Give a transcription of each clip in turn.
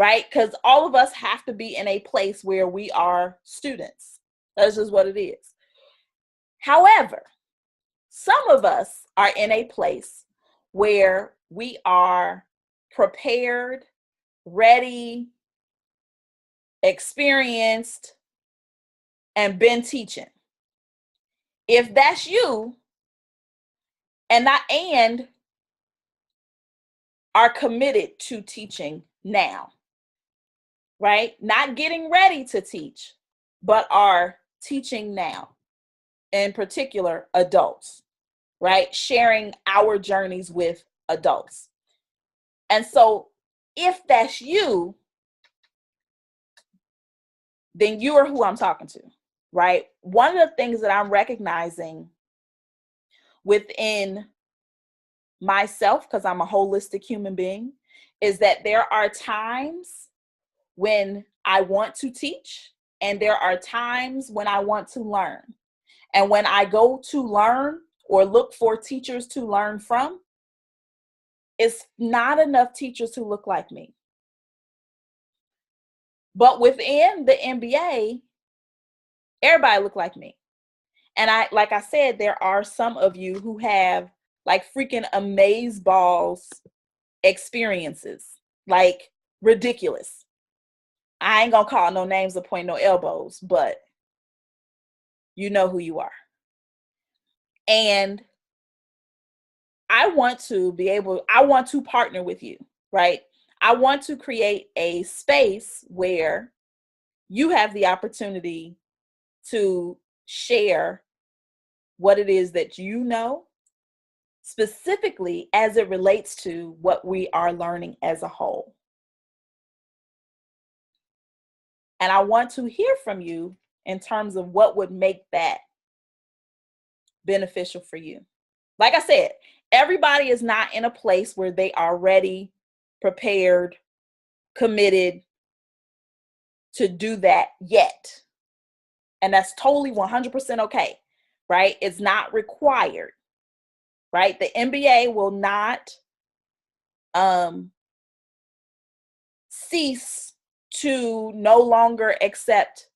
right? Because all of us have to be in a place where we are students. That's just what it is. However, some of us are in a place where we are prepared, ready, experienced, and been teaching. If that's you, and are committed to teaching now, right? Not getting ready to teach, but are teaching now, in particular, adults, right? Sharing our journeys with adults. And so if that's you, then you are who I'm talking to, right? One of the things that I'm recognizing within myself, because I'm a holistic human being, is that there are times when I want to teach and there are times when I want to learn. And when I go to learn or look for teachers to learn from, it's not enough teachers who look like me. But within the MBA, everybody look like me. And like I said, there are some of you who have like freaking amazeballs experiences, like ridiculous. I ain't gonna call no names or point no elbows, but you know who you are. And I want to partner with you, right? I want to create a space where you have the opportunity to share what it is that you know, specifically as it relates to what we are learning as a whole. And I want to hear from you in terms of what would make that beneficial for you. Like I said, everybody is not in a place where they are ready, prepared, committed to do that yet. And that's totally 100% okay, right? It's not required, right? The MBA will not cease to no longer accept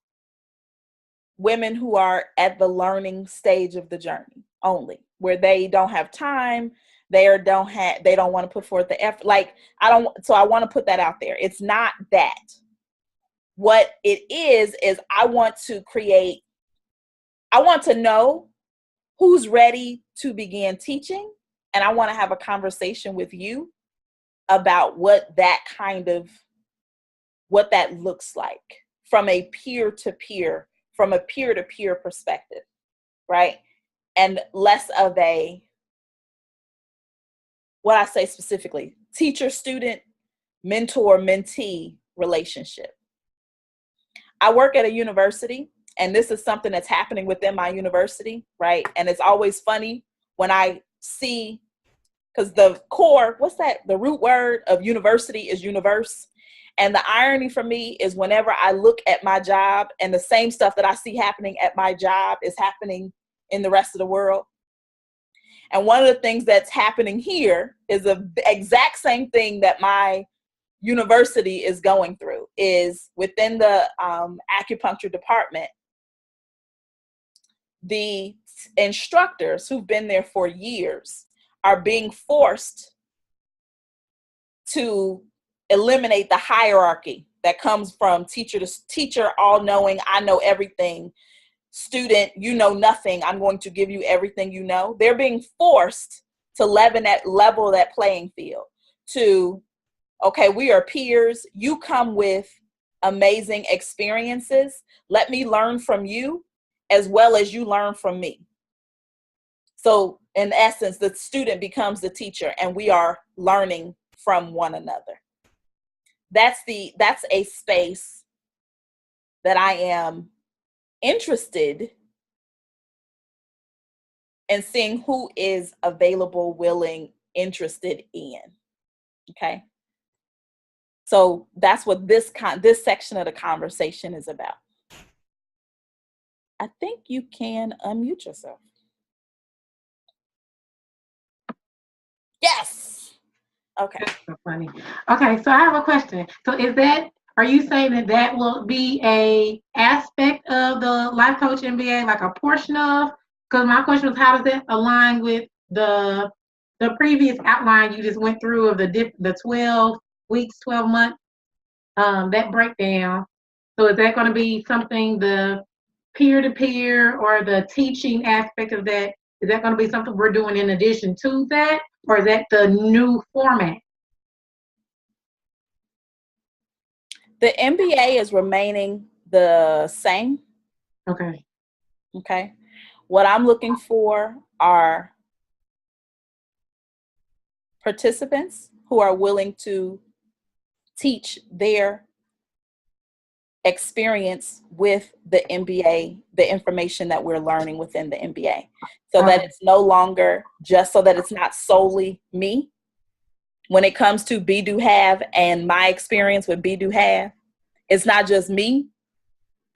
women who are at the learning stage of the journey only, where they don't have time, they don't want to put forth the effort. Like, I want to put that out there. It's not that. What it is I want to know who's ready to begin teaching, and I want to have a conversation with you about what that looks like from a peer-to-peer perspective, right? And less of a, what I say specifically, teacher-student, mentor-mentee relationship. I work at a university, and this is something that's happening within my university, right? And it's always funny when I see, because the root word of university is universe. And the irony for me is whenever I look at my job and the same stuff that I see happening at my job is happening in the rest of the world. And one of the things that's happening here is the exact same thing that my university is going through, is within the acupuncture department. The instructors who've been there for years are being forced to eliminate the hierarchy that comes from teacher to teacher, all knowing, I know everything, student, you know nothing, I'm going to give you everything you know. They're being forced to level that playing field to, okay, we are peers. You come with amazing experiences. Let me learn from you as well as you learn from me. So in essence, the student becomes the teacher and we are learning from one another. That's a space that I am interested in seeing who is available, willing, interested in. Okay. So that's what this section of the conversation is about. I think you can unmute yourself. Yes. Okay. That's so funny. Okay, so I have a question. So are you saying that that will be a aspect of the Life Coach MBA, like a portion of? Because my question was, how does that align with the previous outline you just went through of the 12 weeks, 12 months, that breakdown? So is that going to be something, the peer-to-peer or the teaching aspect of that? Is that going to be something we're doing in addition to that, or is that the new format? The MBA is remaining the same. Okay. Okay. What I'm looking for are participants who are willing to teach their experience with the MBA, the information that we're learning within the MBA, so that it's no longer just, so that it's not solely me. When it comes to Be Do Have and my experience with Be Do Have, it's not just me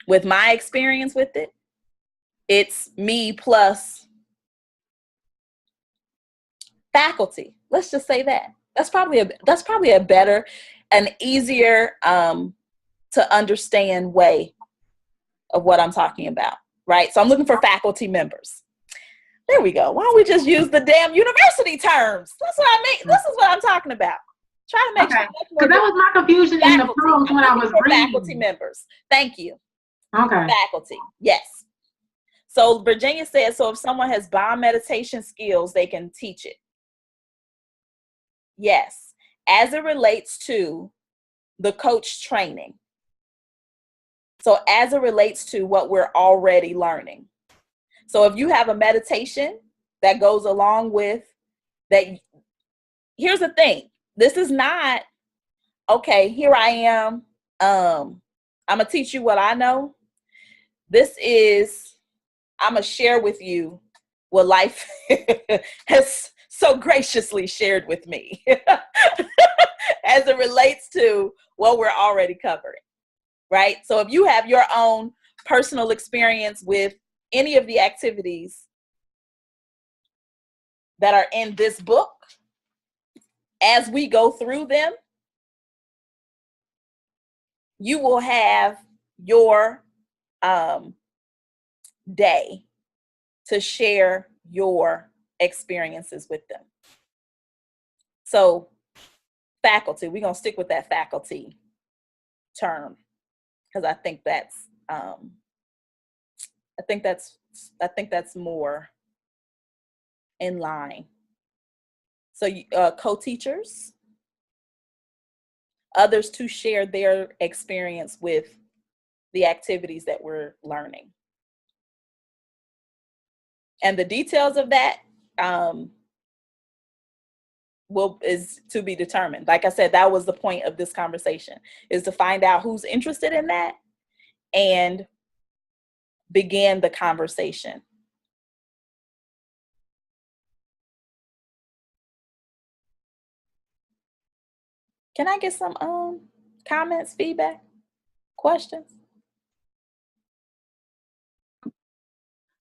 with my experience with it. It's me plus faculty. Let's just say that. That's probably a better, an easier to understand way of what I'm talking about, right? So I'm looking for faculty members. There we go. Why don't we just use the damn university terms? That's what I mean. This is what I'm talking about. Try to make sure. Because that was my confusion in the prose when I was reading. Faculty members. Thank you. Okay. Faculty. Yes. So Virginia says, so if someone has bomb meditation skills, they can teach it. Yes. As it relates to the coach training. So as it relates to what we're already learning. So if you have a meditation that goes along with that, here's the thing. This is not, okay, here I am. I'm going to teach you what I know. This is, I'm going to share with you what life has so graciously shared with me as it relates to what we're already covering. Right? So if you have your own personal experience with any of the activities that are in this book, as we go through them, you will have your day to share your experiences with them. So faculty, we're going to stick with that faculty term, because I think that's more in line. So co-teachers, others to share their experience with the activities that we're learning. And the details of that is to be determined. Like I said, that was the point of this conversation, is to find out who's interested in that and begin the conversation. Can I get some comments, feedback, questions?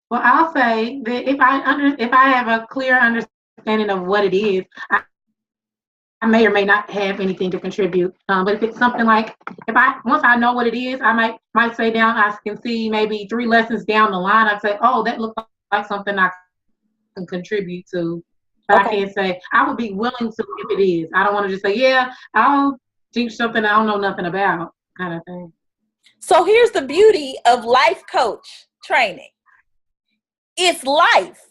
Well, I'll say that if I have a clear understanding of what it is, I may or may not have anything to contribute. But if it's something like, once I know what it is, I might say down, I can see maybe 3 lessons down the line, I'd say, oh, that looks like something I can contribute to. But okay. I can't say, I would be willing to if it is. I don't want to just say, yeah, I'll teach something I don't know nothing about, kind of thing. So here's the beauty of life coach training. It's life.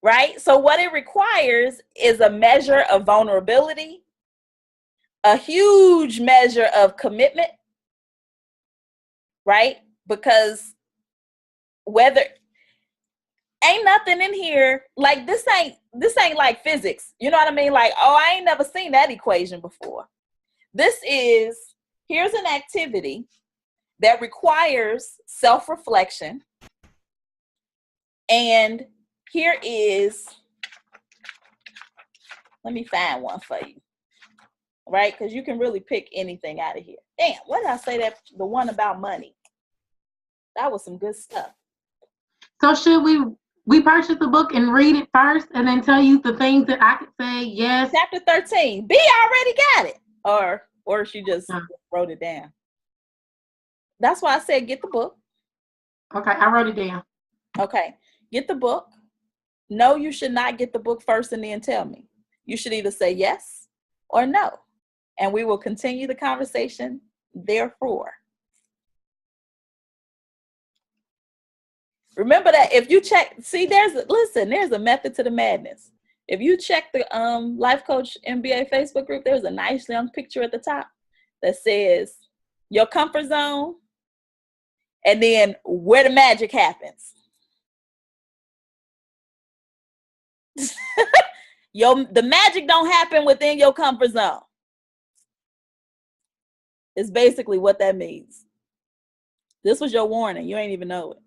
Right? So what it requires is a measure of vulnerability, a huge measure of commitment, right? Because ain't nothing in here, like this ain't like physics. You know what I mean? Like, oh, I ain't never seen that equation before. Here's an activity that requires self-reflection, and here is, let me find one for you, right? Because you can really pick anything out of here. Damn, what did I say, that the one about money? That was some good stuff. So should we we purchase the book and read it first and then tell you the things that I could say yes. Chapter 13. B already got it. Or she just wrote it down. That's why I said get the book. Okay, I wrote it down. Okay, get the book. No, you should not get the book first and then tell me. You should either say yes or no. And we will continue the conversation therefore. Remember that if you check, see, there's a method to the madness. If you check the Life Coach MBA Facebook group, there's a nice young picture at the top that says your comfort zone and then where the magic happens. The magic don't happen within your comfort zone. It's basically what that means. This was your warning. You ain't even know it.